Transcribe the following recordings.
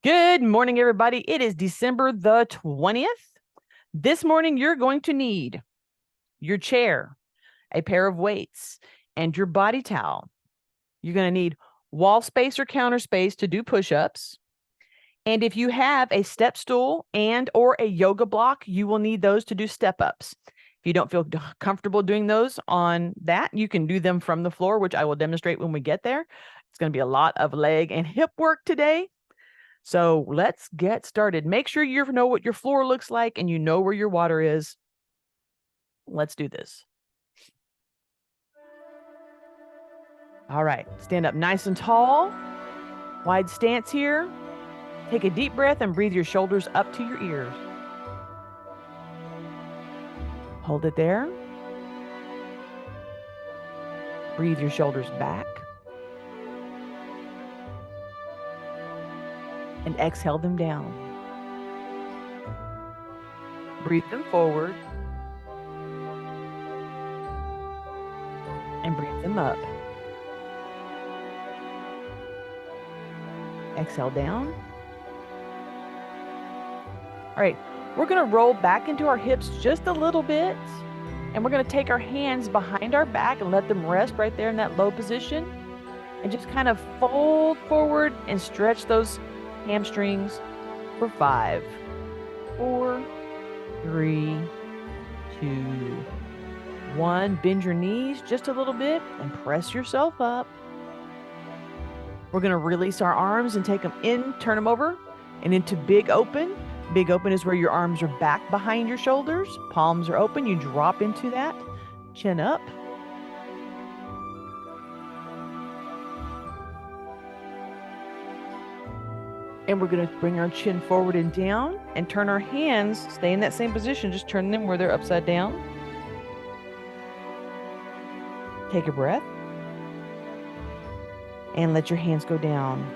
Good morning, everybody. It is December the 20th. This morning, you're going to need your chair, a pair of weights, and your body towel. You're going to need wall space or counter space to do push-ups. And if you have a step stool and or a yoga block, you will need those to do step-ups. If you don't feel comfortable doing those on that, you can do them from the floor, which I will demonstrate when we get there. It's going to be a lot of leg and hip work today. So let's get started. Make sure you know what your floor looks like and you know where your water is. Let's do this. All right, stand up nice and tall. Wide stance here. Take a deep breath and breathe your shoulders up to your ears. Hold it there. Breathe your shoulders back. And exhale them down. Breathe them forward. And breathe them up. Exhale down. All right, we're going to roll back into our hips just a little bit. And we're going to take our hands behind our back and let them rest right there in that low position. And just kind of fold forward and stretch those hamstrings for 5, 4, 3, 2, 1. Bend your knees just a little bit and press yourself up. We're going to release our arms and take them in, turn them over and into big open. Big open is where your arms are back behind your shoulders. Palms are open. You drop into that. Chin up. And we're going to bring our chin forward and down and turn our hands, stay in that same position, just turn them where they're upside down. Take a breath. And let your hands go down.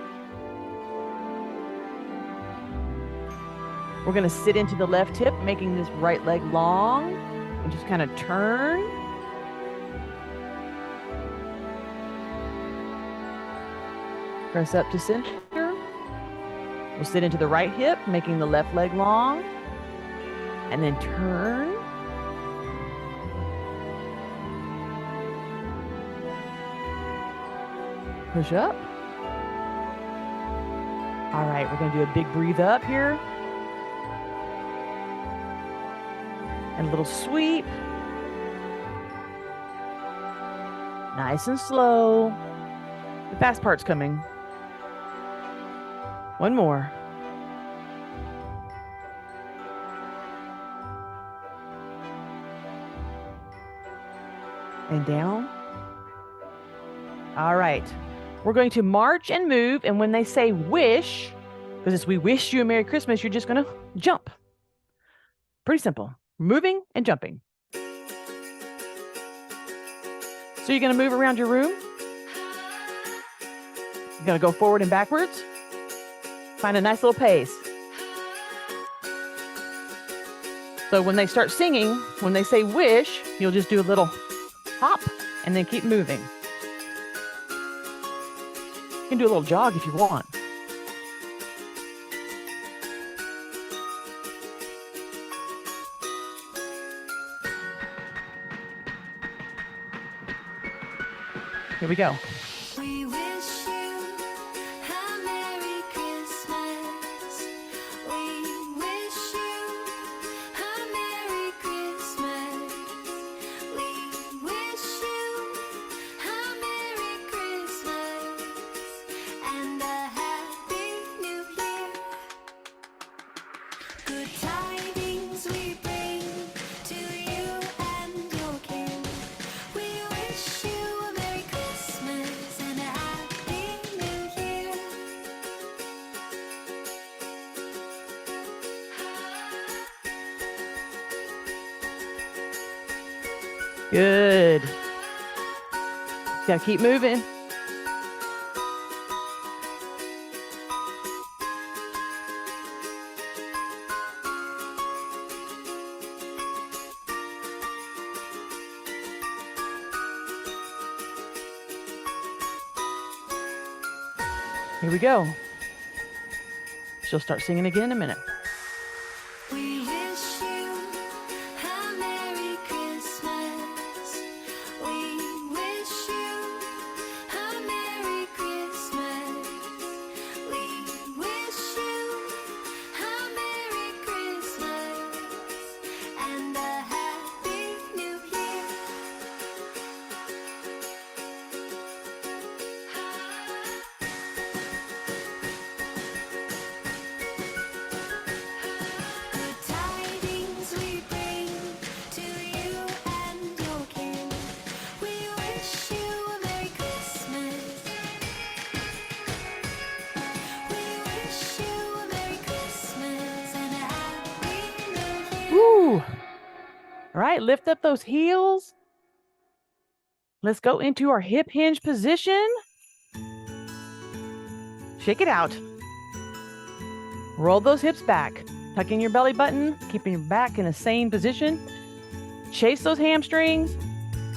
We're going to sit into the left hip, making this right leg long, and just kind of turn. Press up to center. We'll sit into the right hip, making the left leg long, and then turn. Push up. All right, we're going to do a big breathe up here. And a little sweep. Nice and slow. The fast part's coming. One more. And down. All right. We're going to march and move. And when they say wish, because it's we wish you a Merry Christmas, you're just going to jump. Pretty simple. Moving and jumping. So you're going to move around your room. You're going to go forward and backwards. Find a nice little pace. So when they start singing, when they say wish, you'll just do a little hop and then keep moving. You can do a little jog if you want. Here we go. We wish you a Merry Christmas. We wish you a Merry Christmas. We wish you a Merry Christmas and a Happy New Year. Good tidings we bring to you and your king. We wish you a Merry Christmas and a Happy New Year. Good. Gotta keep moving. Here we go. She'll start singing again in a minute. We wish you a Merry Christmas. We wish you a Merry Christmas. We wish you a Merry Christmas and a Happy New Year. Good tidings we bring to you and your kin. We wish you a Merry Christmas. We wish you a Merry Christmas and a Happy New Year. Woo! All right, lift up those heels. Let's go into our hip hinge position. Shake it out. Roll those hips back. Tuck in your belly button, keeping your back in a sane position. Chase those hamstrings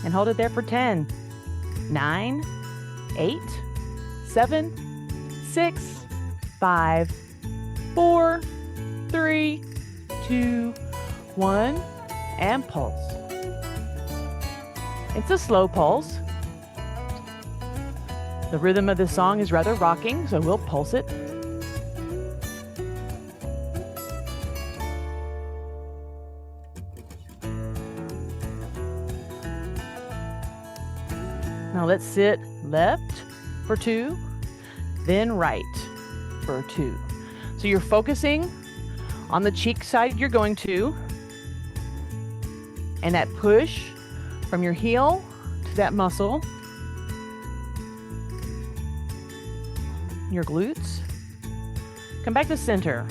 and hold it there for 10, 9, 8, 7, 6, 5, 4, 3, 2, 1, and pulse. It's a slow pulse. The rhythm of this song is rather rocking, so we'll pulse it. Now let's sit left for 2, then right for 2. So you're focusing on the cheek side you're going to, and that push from your heel to that muscle, your glutes. Come back to center.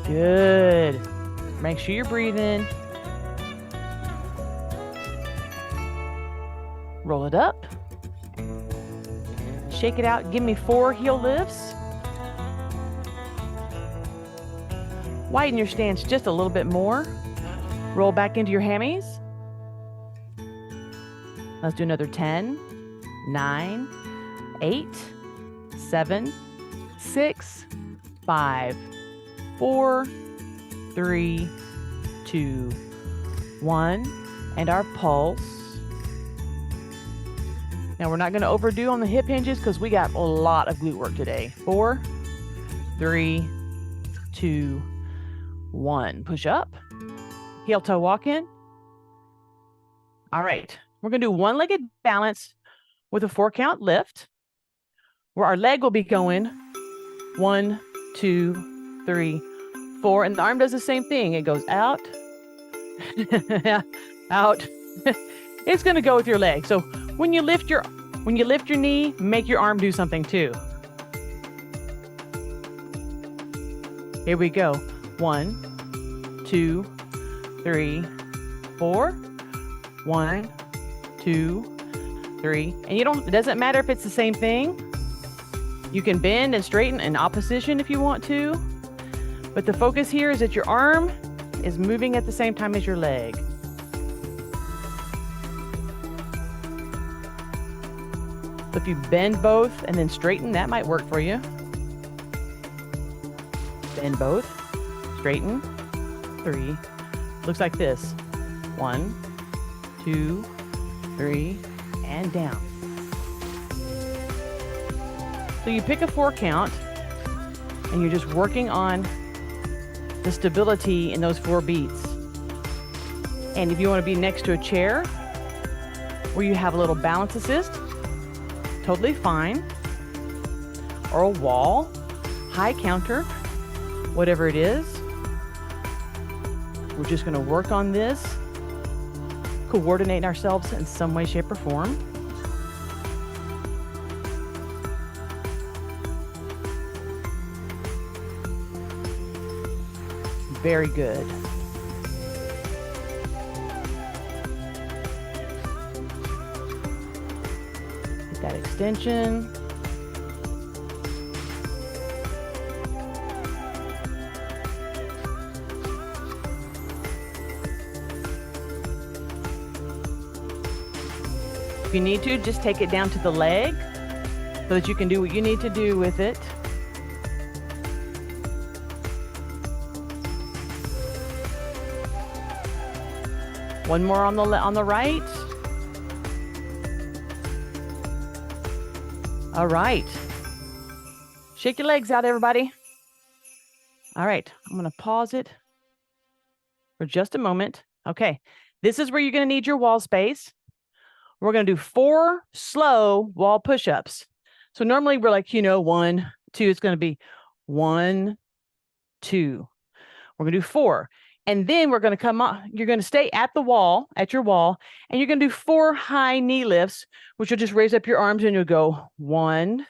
Good. Make sure you're breathing. Roll it up. Shake it out. Give me 4 heel lifts. Widen your stance just a little bit more. Roll back into your hammies. Let's do another 10, 9, 8, 7, 6, 5, 4, 3, 2, 1, and our pulse. Now we're not going to overdo on the hip hinges because we got a lot of glute work today. 4, 3, 2, 1. Push up. Heel toe walk in. All right. We're going to do one-legged balance with a 4-count lift, where our leg will be going 1, 2, 3, 4, and the arm does the same thing. It goes out, out. It's going to go with your leg. So when you lift your knee, make your arm do something too. Here we go. 1, 2, 3, 4. 1, 2, 3. And it doesn't matter if it's the same thing. You can bend and straighten in opposition if you want to. But the focus here is that your arm is moving at the same time as your leg. So if you bend both and then straighten, that might work for you. Bend both, straighten, 3. Looks like this. 1, 2, 3, and down. So you pick a 4 count and you're just working on the stability in those 4 beats. And if you want to be next to a chair where you have a little balance assist, totally fine. Or a wall, high counter, whatever it is. We're just going to work on this, coordinate ourselves in some way, shape, or form. Very good. Get that extension. you need to, just take it down to the leg so that you can do what you need to do with it. One more on the right. All right. Shake your legs out, everybody. All right, I'm going to pause it for just a moment. Okay, this is where you're going to need your wall space. We're going to do 4 slow wall push-ups. So normally we're like, 1, 2. It's going to be 1, 2. We're going to do 4. And then we're going to come up. You're going to stay at the wall, at your wall, and you're going to do 4 high knee lifts, which will just raise up your arms and you'll go 1,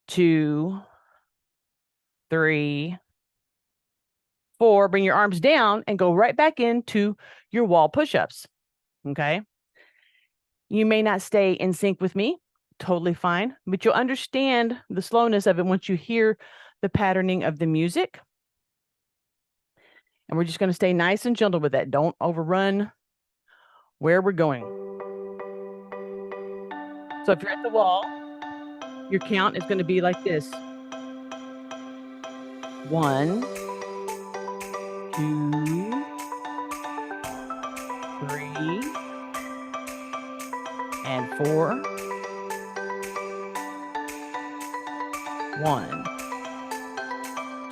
2, 3, 4. Bring your arms down and go right back into your wall push-ups. Okay. You may not stay in sync with me. Totally fine. But you'll understand the slowness of it once you hear the patterning of the music. And we're just going to stay nice and gentle with that. Don't overrun where we're going. So if you're at the wall, your count is going to be like this. 1, 2, 3, and 4. 1,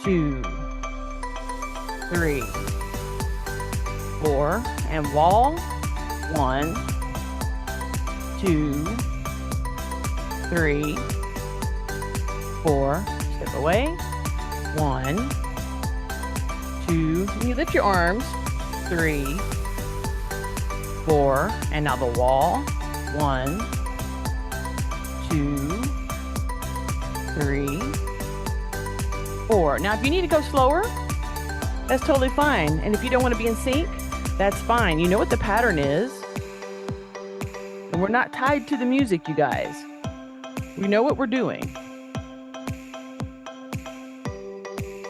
2, 3, 4, and wall. 1, 2, 3, 4. Step away. 1, 2. And you lift your arms. 3, 4, and now the wall. 1, 2, 3, 4. Now, if you need to go slower, that's totally fine. And if you don't want to be in sync, that's fine. You know what the pattern is. And we're not tied to the music, you guys. We know what we're doing.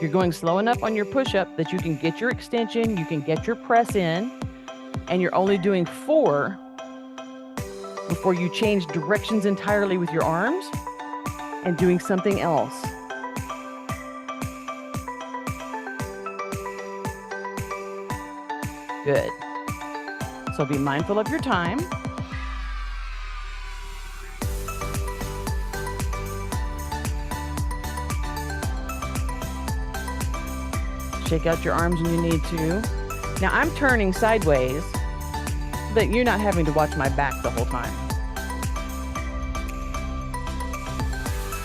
You're going slow enough on your push-up that you can get your extension, you can get your press in, and you're only doing 4 before you change directions entirely with your arms and doing something else. Good. So be mindful of your time. Shake out your arms when you need to. Now I'm turning sideways, but you're not having to watch my back the whole time.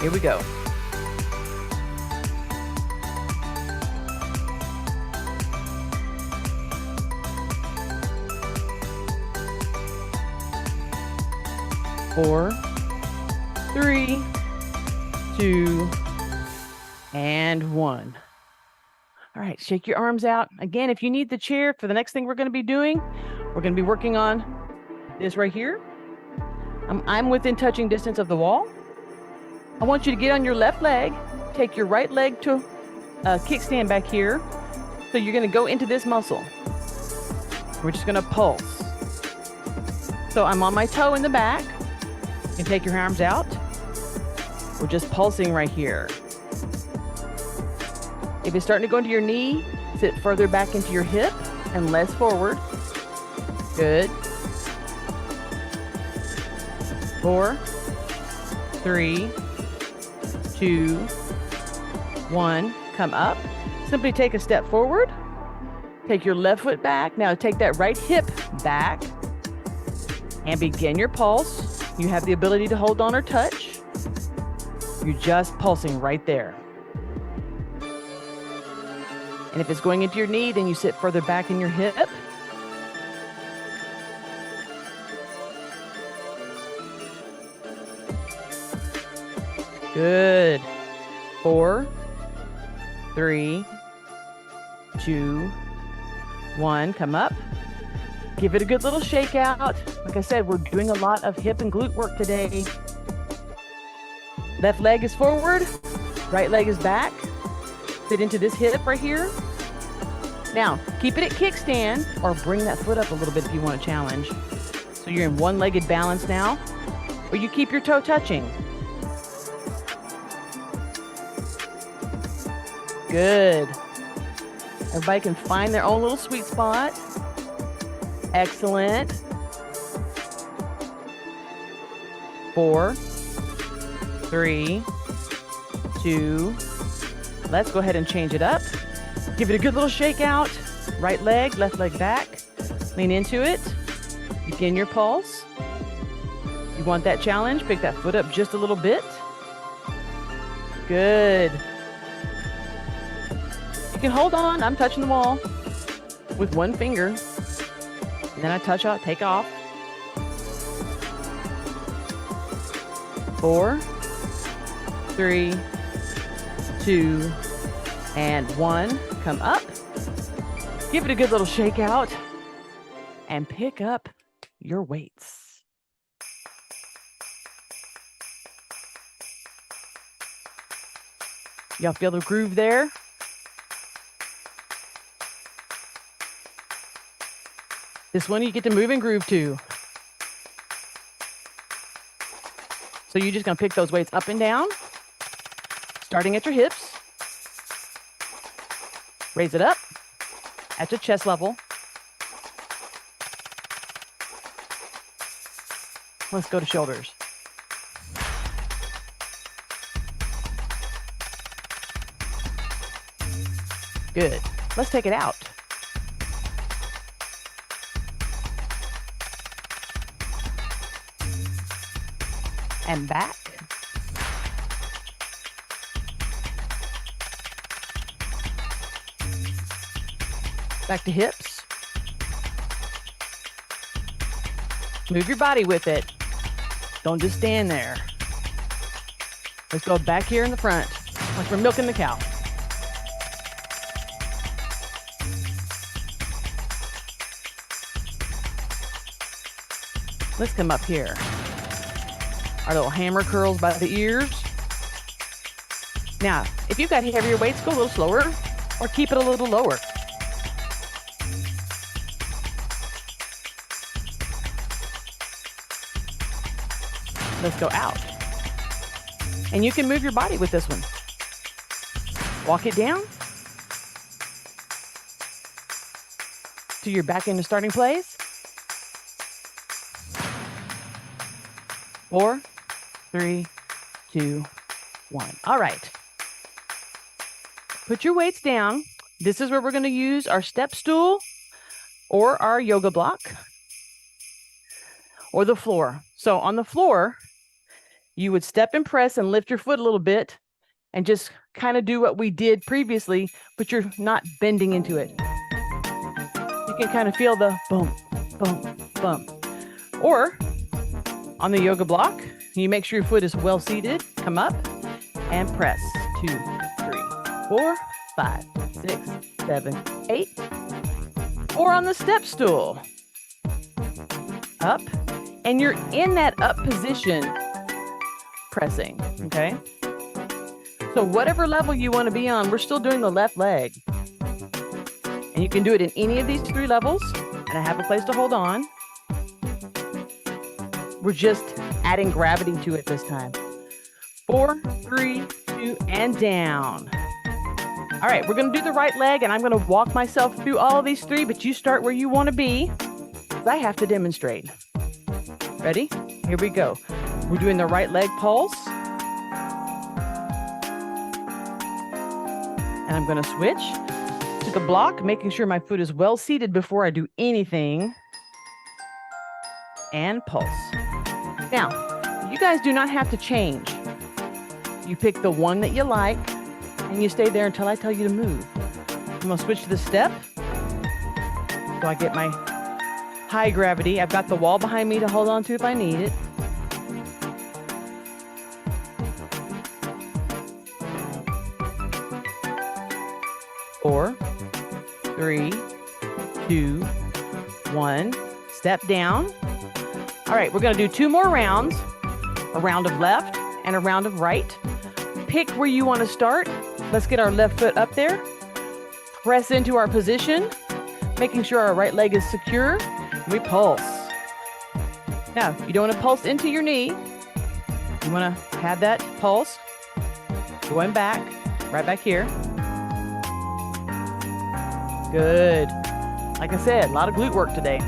Here we go. Four, 3, 2, and 1. All right, shake your arms out. Again, if you need the chair for the next thing we're going to be doing, we're going to be working on this right here. I'm within touching distance of the wall. I want you to get on your left leg, take your right leg to a kickstand back here. So you're going to go into this muscle. We're just going to pulse. So I'm on my toe in the back. You can take your arms out. We're just pulsing right here. If it's starting to go into your knee, sit further back into your hip and less forward. Good. 4, 3, 2, 1. Come up. Simply take a step forward. Take your left foot back. Now take that right hip back and begin your pulse. You have the ability to hold on or touch. You're just pulsing right there. And if it's going into your knee, then you sit further back in your hip. Good. 4, 3, 2, 1. Come up. Give it a good little shake out. Like I said, we're doing a lot of hip and glute work today. Left leg is forward. Right leg is back. Sit into this hip right here. Now, keep it at kickstand or bring that foot up a little bit if you want a challenge. So So you're in one-legged balance now, or you keep your toe touching. Good. Everybody can find their own little sweet spot. Excellent. 4, 3, 2. Let's go ahead and change it up. Give it a good little shake out. Right leg, left leg back. Lean into it. Begin your pulse. You want that challenge? Pick that foot up just a little bit. Good. You can hold on. I'm touching the wall with one finger. And then I touch out, take off. 4, 3, 2, and 1. Come up. Give it a good little shake out and pick up your weights. Y'all feel the groove there? This one you get to move and groove to. So you're just going to pick those weights up and down, starting at your hips. Raise it up at your chest level. Let's go to shoulders. Good. Let's take it out. And back. Back to hips. Move your body with it. Don't just stand there. Let's go back here in the front, like we're milking the cow. Let's come up here. Our little hammer curls by the ears. Now, if you've got heavier weights, go a little slower or keep it a little lower. Let's go out. And you can move your body with this one. Walk it down to your back into starting place. 4, 3, 2, 1. All right. Put your weights down. This is where we're going to use our step stool or our yoga block or the floor. So on the floor, you would step and press and lift your foot a little bit and just kind of do what we did previously, but you're not bending into it. You can kind of feel the boom, boom, boom. Or on the yoga block, you make sure your foot is well seated. Come up and press. 2, 3, 4, 5, 6, 7, 8. Or on the step stool. Up. And you're in that up position pressing. Okay. So whatever level you want to be on, we're still doing the left leg. And you can do it in any of these 3 levels. And I have a place to hold on. We're just adding gravity to it this time. 4, 3, 2, and down. All right, we're going to do the right leg, and I'm going to walk myself through all of these 3, but you start where you want to be. I have to demonstrate. Ready? Here we go. We're doing the right leg pulse. And I'm going to switch to the block, making sure my foot is well seated before I do anything. And pulse. Now, you guys do not have to change. You pick the one that you like, and you stay there until I tell you to move. I'm going to switch to the step. So I get my high gravity. I've got the wall behind me to hold on to if I need it. Four, 3, 2, 1. Step down. All right, we're going to do 2 more rounds. A round of left and a round of right. Pick where you want to start. Let's get our left foot up there. Press into our position, making sure our right leg is secure. We pulse. Now, you don't want to pulse into your knee. You want to have that pulse going back, right back here. Good. Like I said, a lot of glute work today.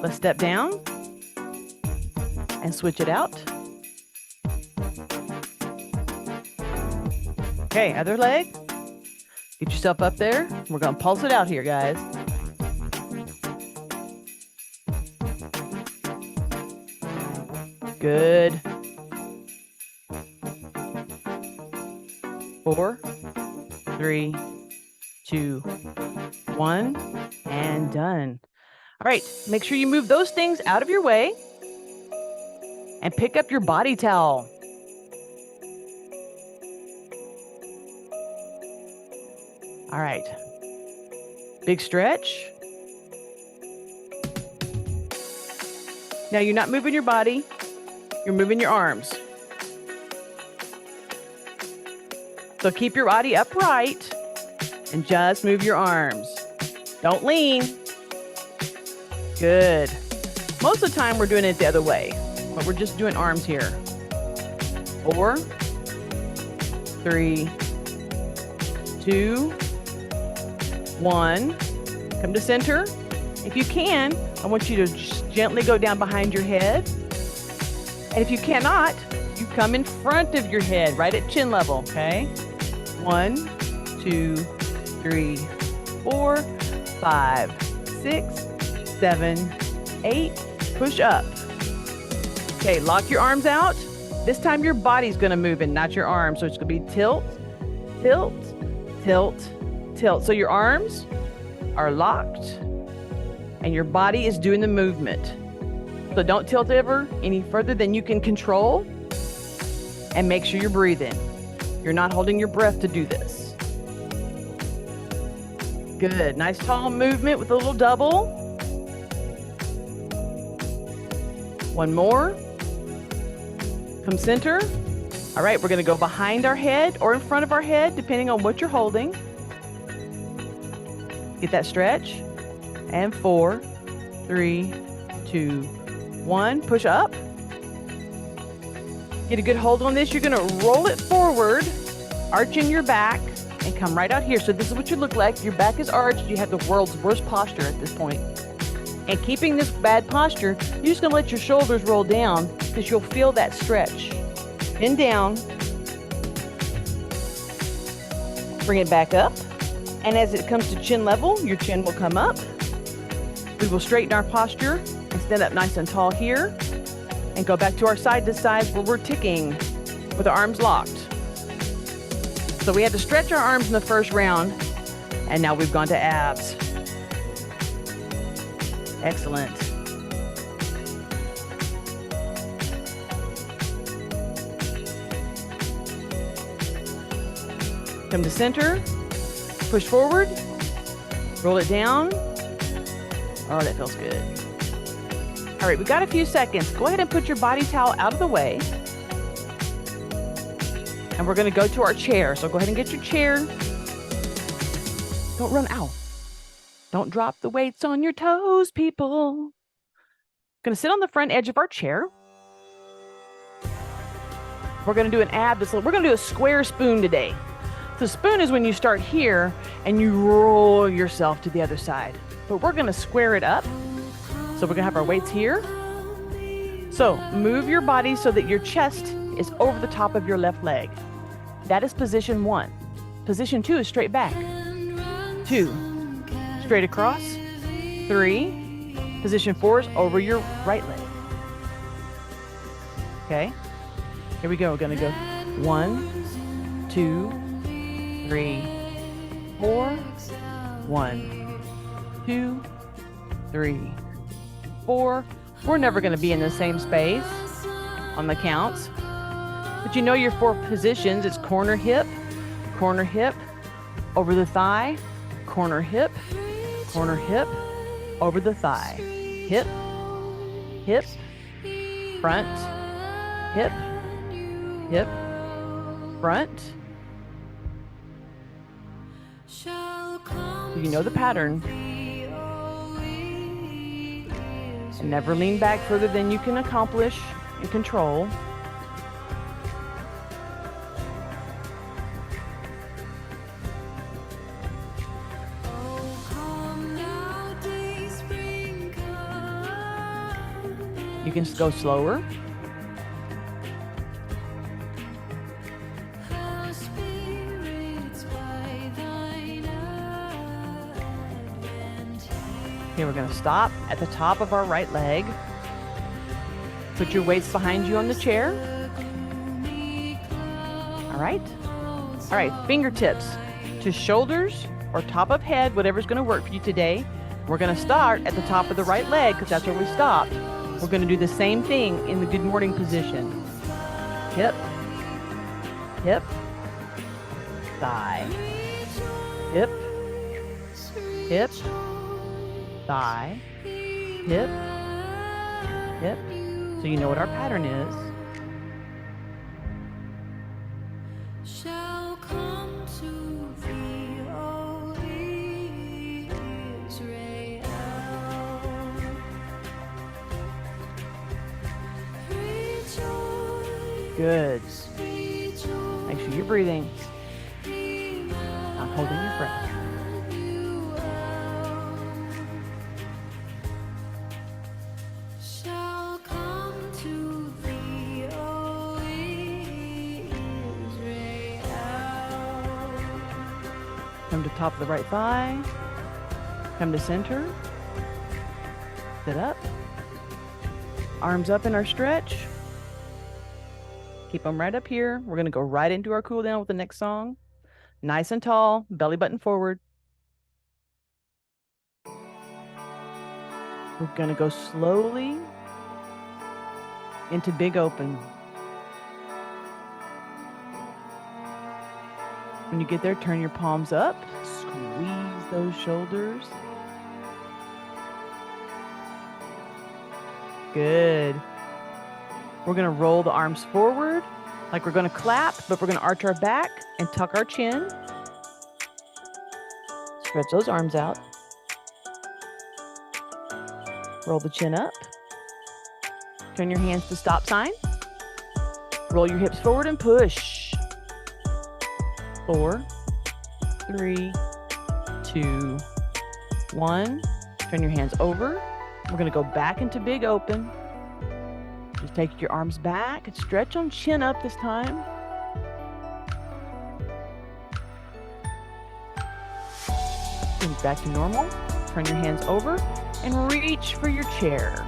Let's step down and switch it out. Okay, other leg. Get yourself up there. We're going to pulse it out here, guys. Good. 4, 3, 2, 1, and done. All right, make sure you move those things out of your way and pick up your body towel. All right, big stretch. Now you're not moving your body, you're moving your arms. So keep your body upright and just move your arms. Don't lean. Good. Most of the time we're doing it the other way, but we're just doing arms here. 4, 3, 2, 1. Come to center. If you can, I want you to just gently go down behind your head. And if you cannot, you come in front of your head, right at chin level, okay? 1, 2, 3, 4, 5, 6, 7, 8. Push up. Okay, lock your arms out. This time your body's going to move and not your arms. So it's going to be tilt, tilt, tilt, tilt. So your arms are locked and your body is doing the movement. So don't tilt ever any further than you can control, and make sure you're breathing. You're not holding your breath to do this. Good. Nice tall movement with a little double. One more. Come center. All right, we're going to go behind our head or in front of our head, depending on what you're holding. Get that stretch. And 4, 3, 2, 1. Push up. Get a good hold on this. You're going to roll it forward, arching your back, and come right out here. So this is what you look like. Your back is arched. You have the world's worst posture at this point. And keeping this bad posture, you're just going to let your shoulders roll down because you'll feel that stretch. Bend down. Bring it back up. And as it comes to chin level, your chin will come up. We will straighten our posture and stand up nice and tall here. And go back to our side to side where we're ticking with our arms locked. So we had to stretch our arms in the first round, and now we've gone to abs. Excellent. Come to center, push forward, roll it down. Oh, that feels good. All right, we got a few seconds. Go ahead and put your body towel out of the way. And we're going to go to our chair. So go ahead and get your chair. Don't run out. Don't drop the weights on your toes, people. Going to sit on the front edge of our chair. We're going to do an ab. We're going to do a square spoon today. The spoon is when you start here and you roll yourself to the other side. But we're going to square it up. So we're going to have our weights here. So move your body so that your chest is over the top of your left leg. That is position 1. Position 2 is straight back. 2, straight across. 3, position 4 is over your right leg. Okay, here we go. We're going to go 1, 2, 3, 4. 1, 2, 3, 4. We're never going to be in the same space on the counts. But you know your 4 positions. It's corner hip, over the thigh, corner hip, over the thigh. Hip, front, hip, front. So You know the pattern. And never lean back further than you can accomplish and control. You can go slower. Okay, we're going to stop at the top of our right leg. Put your weights behind you on the chair. All right. All right, fingertips to shoulders or top of head, whatever's going to work for you today. We're going to start at the top of the right leg because that's where we stopped. We're going to do the same thing in the good morning position. Hip, hip, thigh, hip, hip, thigh, hip, hip. So you know what our pattern is. Shall come to thee, O Israel. Rejoice, Good. rejoice, Make sure you're breathing. Not holding your breath. shall come to thee, O Israel. Come to top of the right thigh. Come to center. Sit up. Arms up in our stretch. Keep them right up here. We're going to go right into our cool down with the next song. Nice and tall, belly button forward. We're going to go slowly into big open. When you get there, turn your palms up. Squeeze those shoulders. Good. We're going to roll the arms forward like we're going to clap, but we're going to arch our back and tuck our chin. Stretch those arms out. Roll the chin up. Turn your hands to stop sign. Roll your hips forward and push. 4, 3, 2, 1. Turn your hands over. We're going to go back into big open. Just take your arms back and stretch them, chin up this time. And back to normal. Turn your hands over and reach for your chair.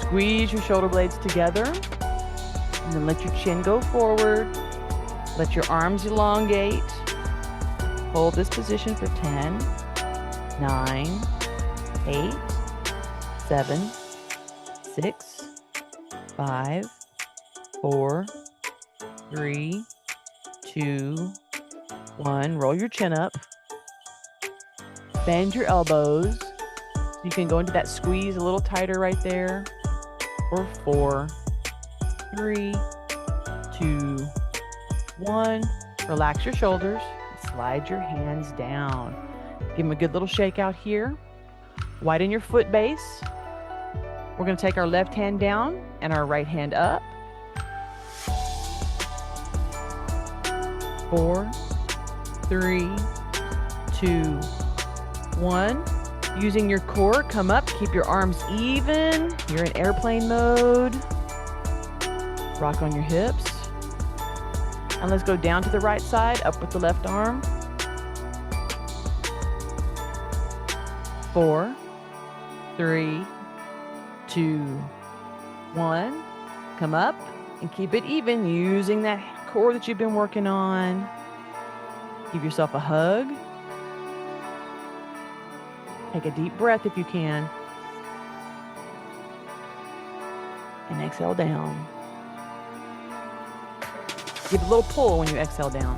Squeeze your shoulder blades together. And then let your chin go forward. Let your arms elongate. Hold this position for 10, 9, 8, 7, 6, 5, 4, 3, 2, 1. Roll your chin up. Bend your elbows. You can go into that squeeze a little tighter right there. Or 4, 3, 2, 1. Relax your shoulders. Slide your hands down. Give them a good little shake out here. Widen your foot base. We're going to take our left hand down and our right hand up. 4, 3, 2, 1. Using your core, come up. Keep your arms even. You're in airplane mode. Rock on your hips. And let's go down to the right side, up with the left arm. 4, 3, 2, 1. Come up and keep it even using that core that you've been working on. Give yourself a hug. Take a deep breath if you can. And exhale down. Give a little pull when you exhale down.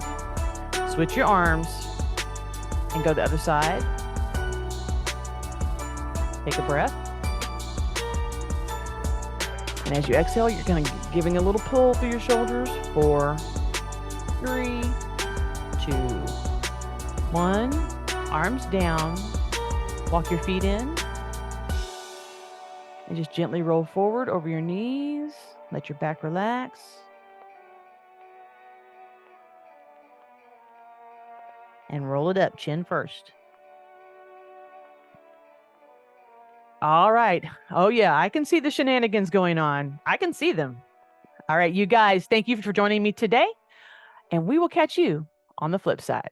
Switch your arms and go to the other side. Take a breath. And as you exhale, you're going to giving a little pull through your shoulders. 4, 3, 2, 1. Arms down. Walk your feet in. And just gently roll forward over your knees. Let your back relax. And roll it up, chin first. All right. Oh, yeah, I can see the shenanigans going on. I can see them. All right, you guys, thank you for joining me today. And we will catch you on the flip side.